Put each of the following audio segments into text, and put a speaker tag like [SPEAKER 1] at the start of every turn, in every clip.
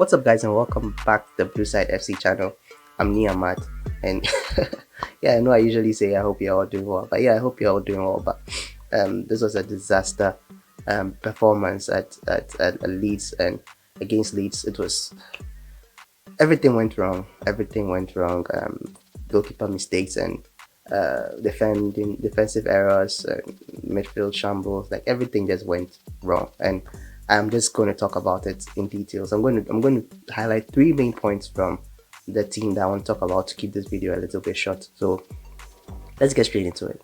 [SPEAKER 1] What's up, guys, and welcome back to the Blue Side FC channel. I'm Niamat, and yeah, I know I usually say I hope you're all doing well, but yeah, I hope you're all doing well. But this was a disaster performance at Leeds, and against Leeds, it was everything went wrong. Everything went wrong. Goalkeeper mistakes and defensive errors, midfield shambles, like everything just went wrong. And I'm just going to talk about it in details. I'm going to highlight three main points from the team that I want to talk about to keep this video a little bit short. So let's get straight into it.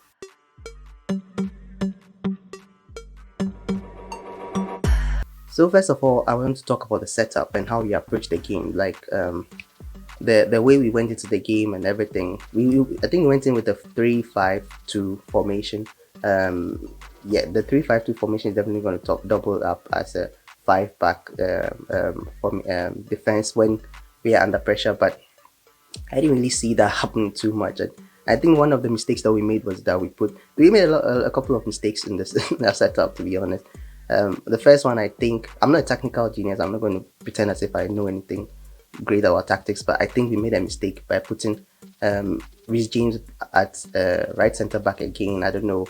[SPEAKER 1] So first of all, I want to talk about the setup and how we approach the game. Like the way we went into the game and everything. I think we went in with a 3-5-2 formation. Yeah, the 3-5-2 formation is definitely going to double up as a 5-back defense when we are under pressure. But I didn't really see that happening too much. I think one of the mistakes that we made was that we made a couple of mistakes in this in our setup, to be honest. The first one, I think, I'm not a technical genius. I'm not going to pretend as if I know anything great about tactics, but I think we made a mistake by putting Reece James at right centre back again. I don't know.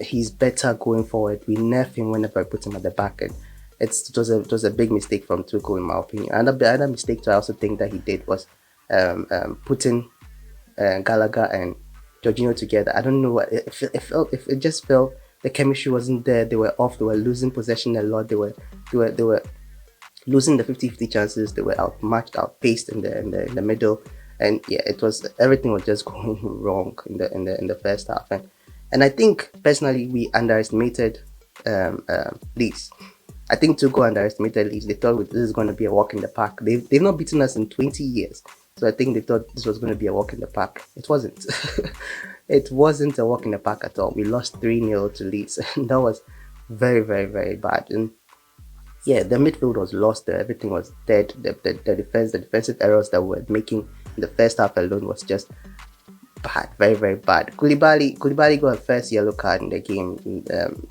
[SPEAKER 1] He's better going forward. We nerf him whenever I put him at the back, and it was a big mistake from Tuchel, in my opinion. Another mistake too, I also think that he did was putting Gallagher and Jorginho together. I don't know what it just felt the chemistry wasn't there. They were off. They were losing possession a lot. They were losing the 50-50 chances. They were outpaced in the middle, and yeah, everything was just going wrong in the first half. And I think personally we underestimated Leeds. I think Tuchel underestimated Leeds. They thought this is going to be a walk in the park. They've not beaten us in 20 years, so I think they thought this was going to be a walk in the park. It wasn't. It wasn't a walk in the park at all. We lost 3-0 to Leeds, and that was very, very, very bad. And yeah, the midfield was lost. Everything was dead. The defensive errors that we were making in the first half alone was just bad, very, very bad. Koulibaly got a first yellow card in the game.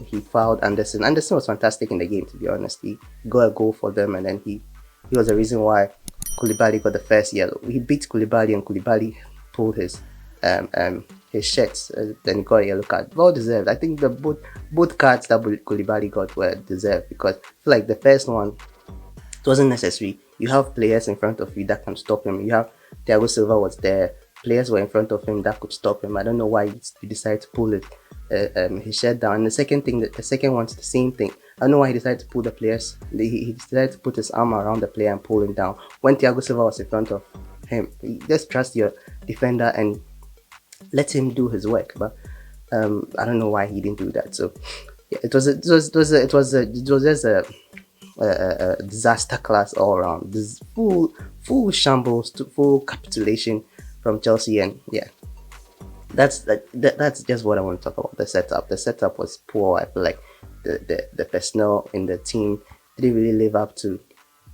[SPEAKER 1] He fouled Anderson. Anderson was fantastic in the game, to be honest. He got a goal for them, and then he was the reason why Koulibaly got the first yellow. He beat Koulibaly, and Koulibaly pulled his shirts, then he got a yellow card. Well deserved. I think both cards that Koulibaly got were deserved, because I feel like the first one, it wasn't necessary. You have players in front of you that can stop him. You have Thiago Silva was there. Players were in front of him that could stop him. I don't know why he decided to pull his shirt down. And the second one's the same thing. I don't know why he decided to pull the players. He decided to put his arm around the player and pull him down when Thiago Silva was in front of him. Just trust your defender and let him do his work. But I don't know why he didn't do that. So yeah, it was just a disaster class all around. This full shambles, full capitulation from Chelsea. And yeah, that's just what I want to talk about. The setup was poor. I feel like the personnel in the team didn't really live up to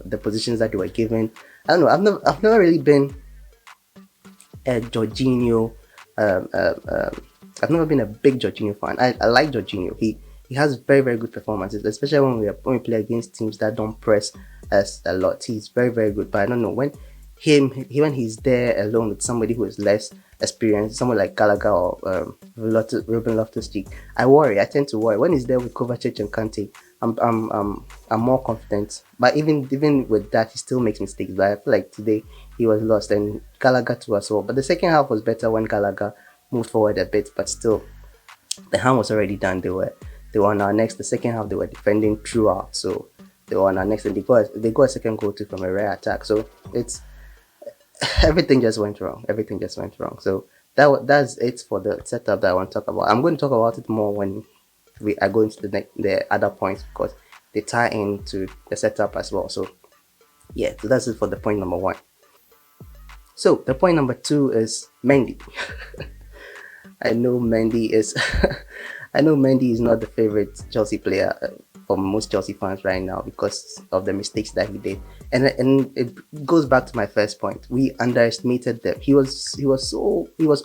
[SPEAKER 1] the positions that they were given. I don't know. I've never really been a Jorginho. I've never been a big Jorginho fan. I like Jorginho. He has very, very good performances, especially when we play against teams that don't press us a lot. He's very, very good. But I don't know, when he's there alone with somebody who is less experienced, someone like Gallagher or Ruben Loftus-Cheek, I tend to worry. When he's there with Kovacic and Kante, I'm more confident. But even with that, he still makes mistakes. But I feel like today he was lost, and Gallagher too as well. But the second half was better when Gallagher moved forward a bit. But still, the hand was already done. They were on our next. The second half they were defending throughout, so they were on our next, and they got a second goal too from a rare attack. So it's everything just went wrong. So that's it for the setup that I want to talk about. I'm going to talk about it more when we are going to the other points, because they tie into the setup as well. So yeah, so that's it for the point number one. So the point number two is Mendy. I know Mendy is not the favorite Chelsea player for most Chelsea fans right now because of the mistakes that he did, and it goes back to my first point. We underestimated them. He was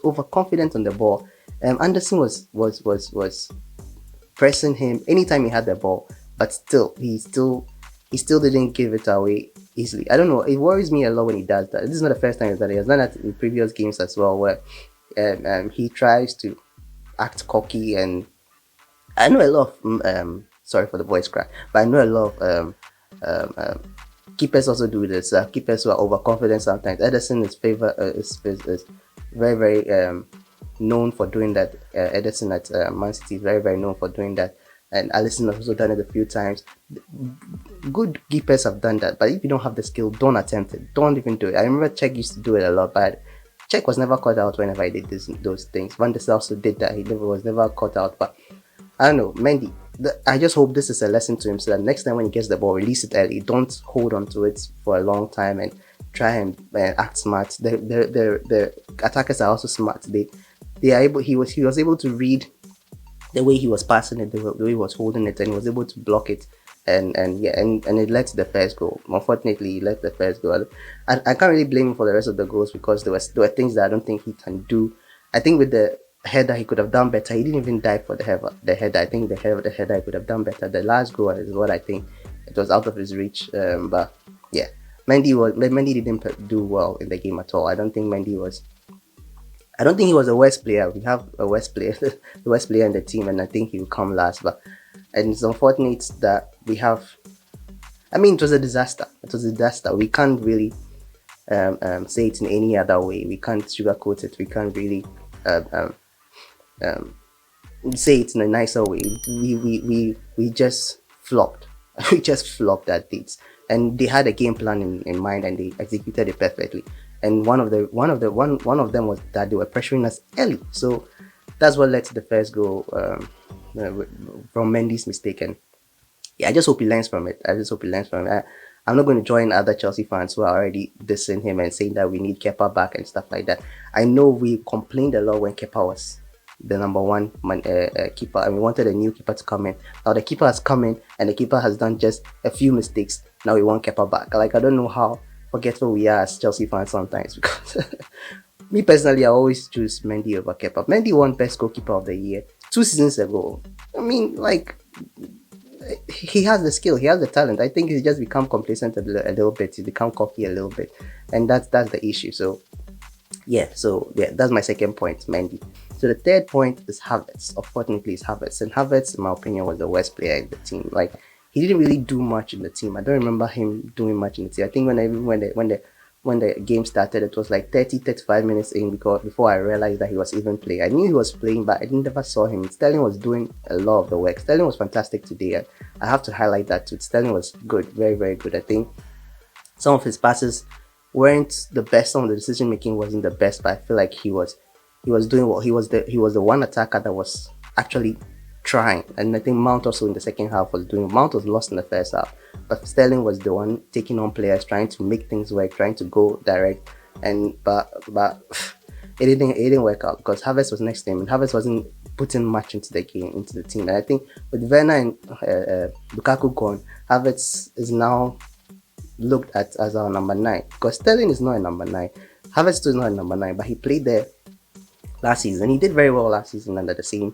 [SPEAKER 1] overconfident on the ball. Anderson was pressing him anytime he had the ball, but he still he still didn't give it away easily. I don't know. It worries me a lot when he does that. This is not the first time he's done it. He has done that in previous games as well, where he tries to act cocky. And I know a lot of sorry for the voice crack, but I know a lot of keepers also do this. Keepers who are overconfident sometimes. Ederson is very very known for doing that. Ederson at Man City is very very known for doing that, and Alisson has also done it a few times. Good keepers have done that, but if you don't have the skill, don't attempt it. Don't even do it. I remember Czech used to do it a lot, but Czech was never caught out whenever I did those things. Van der Sar also did that. He was never caught out, but I don't know, Mendy. I just hope this is a lesson to him, so that next time when he gets the ball, release it early. Don't hold on to it for a long time and try and act smart. The attackers are also smart. They are able. He was able to read the way he was passing it, the way he was holding it, and he was able to block it. And it led to the first goal. Unfortunately, he let the first goal. I can't really blame him for the rest of the goals, because there were things that I don't think he can do. I think with the header he could have done better. He didn't even dive for the header. I think the header he could have done better. The last goal is what I think, it was out of his reach. But yeah, Mendy didn't do well in the game at all. I don't think he was a worst player. We have a worst player, the worst player in the team, and I think he will come last. And it's unfortunate that we have. I mean, it was a disaster. We can't really say it in any other way. We can't sugarcoat it. We can't really say it in a nicer way. We just flopped. We just flopped at Leeds, and they had a game plan in mind, and they executed it perfectly. And one of them was that they were pressuring us early. So that's what led to the first goal from Mendy's mistake. And yeah, I just hope he learns from it. I'm not going to join other Chelsea fans who are already dissing him and saying that we need Kepa back and stuff like that. I know we complained a lot when Kepa was the number one keeper, and we wanted a new keeper to come in. Now the keeper has come in, and the keeper has done just a few mistakes. Now we want Kepa back. Like, I don't know how forgetful we are as Chelsea fans sometimes, because me personally, I always choose Mendy over Kepa. Mendy won Best Goalkeeper of the Year 2 seasons ago. I mean, like, he has the skill, he has the talent. I think he's just become complacent a little bit. He's become cocky a little bit, and that's the issue. So that's my second point, Mendy. So the third point is Havertz. Unfortunately, it's Havertz, and Havertz, in my opinion, was the worst player in the team. Like, he didn't really do much in the team. I don't remember him doing much in the team. I think when the game started, it was like 35 minutes in, because before I realized that he was even playing. I knew he was playing, but I never saw him. Sterling was doing a lot of the work. Sterling was fantastic today, and I have to highlight that too. Sterling was good, very very good. I think some of his passes weren't the best. Some of the decision making wasn't the best, but I feel like he was doing well. He was the one attacker that was actually trying, and I think Mount also in the second half was doing. Mount was lost in the first half, but Sterling was the one taking on players, trying to make things work, trying to go direct, but it didn't work out, because Havertz was next to him, and Havertz wasn't putting much into the team. And I think with Werner and Lukaku gone, Havertz is now looked at as our number 9, because Sterling is not a number 9. Havertz still is not a number 9, but he played there last season. He did very well last season under the same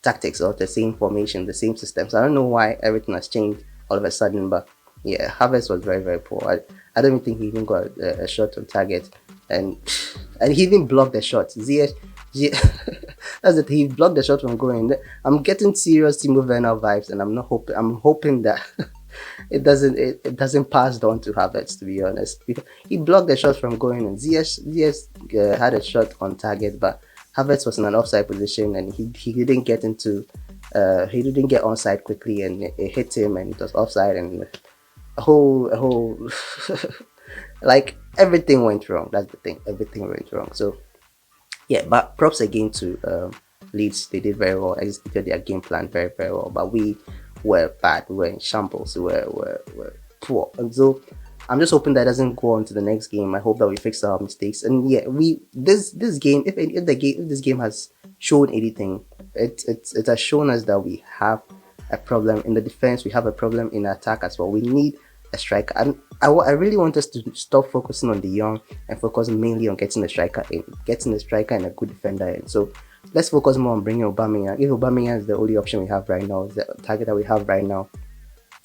[SPEAKER 1] tactics, or the same formation, the same systems. I don't know why everything has changed all of a sudden, but yeah, Havertz was very very poor. I don't even think he even got a shot on target, and he even blocked the shot. That's it. He blocked the shot from going. I'm getting serious Timo Werner vibes, and I'm hoping that it doesn't pass down to Havertz, to be honest, because he blocked the shot from going, and Ziyech had a shot on target, but Havertz was in an offside position, and he didn't get onside quickly, and it hit him, and it was offside, and a whole like, everything went wrong. That's the thing, everything went wrong. So yeah, but props again to Leeds. They did very well, executed their game plan very very well, but we were bad. We were in shambles. We were poor, and so I'm just hoping that doesn't go on to the next game. I hope that we fix our mistakes. And yeah, this game, if this game has shown anything, it has shown us that we have a problem in the defense. We have a problem in attack as well. We need a striker. And I really want us to stop focusing on the young and focus mainly on getting a striker and a good defender in. So let's focus more on bringing Aubameyang. If Aubameyang is the only option we have right now, is the target that we have right now,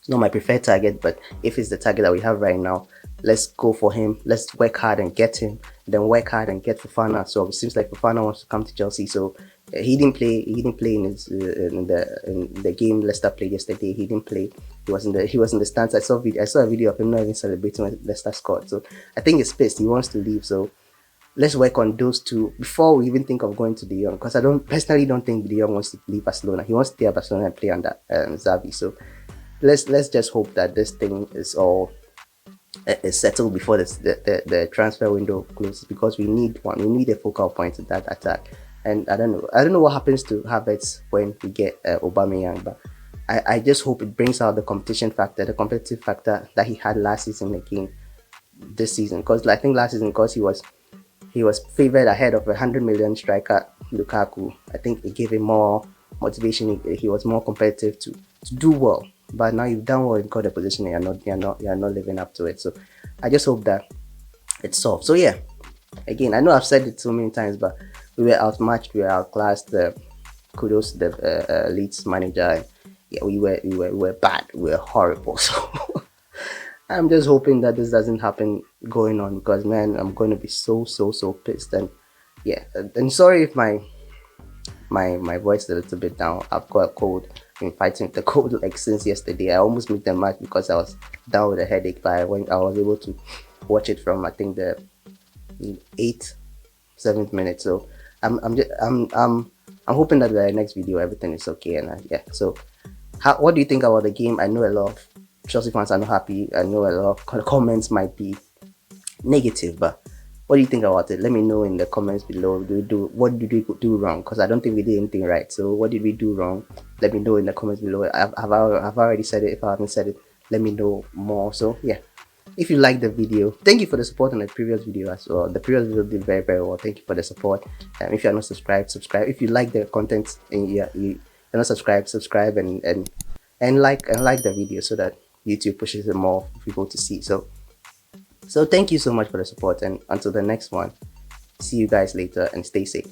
[SPEAKER 1] It's not my preferred target, but if it's the target that we have right now, let's go for him. Let's work hard and get him, then work hard and get Fofana. So it seems like Fofana wants to come to Chelsea. So he didn't play. He didn't play in his in the game Leicester played yesterday. He didn't play. He was in the stands. I saw a video of him not even celebrating when Leicester scored. So I think he's pissed. He wants to leave. So let's work on those two before we even think of going to De Jong, because I don't personally don't think De Jong wants to leave Barcelona. He wants to stay at Barcelona and play under Xavi. So let's just hope that this thing is all is settled before the transfer window closes, because we need one. We need a focal point in that attack. And I don't know what happens to Havertz when we get Aubameyang, but I just hope it brings out the competition factor, the competitive factor that he had last season again this season. Because I think last season, because he was favored ahead of a 100 million striker Lukaku, I think it gave him more motivation. He was more competitive to do well. But now you've done well in got the position and you're not living up to it. So I just hope that it's solved. So yeah, again, I know I've said it so many times, but we were outmatched, we were outclassed. Kudos to the Leeds manager. Yeah, we were bad, we were horrible. So I'm just hoping that this doesn't happen going on, because man, I'm going to be so pissed. And yeah, and sorry if my voice is a little bit down. I've got a cold. I've been fighting with the cold like since yesterday. I almost missed the match because I was down with a headache, but I was able to watch it from, I think, the 7th minute. So I'm hoping that the next video everything is okay. And yeah, so what do you think about the game? I know a lot of Chelsea fans are not happy. I know a lot of comments might be negative, but what do you think about it? Let me know in the comments below. What did we do wrong? Because I don't think we did anything right. So what did we do wrong? Let me know in the comments below. I've already said it. If I haven't said it, let me know more. So yeah, if you like the video, thank you for the support on the previous video as well. The previous video did very well. Thank you for the support. If you're not subscribed, subscribe. If you like the content and you're not subscribed, subscribe and like the video so that YouTube pushes it more for people to see. So thank you so much for the support, and until the next one, see you guys later and stay safe.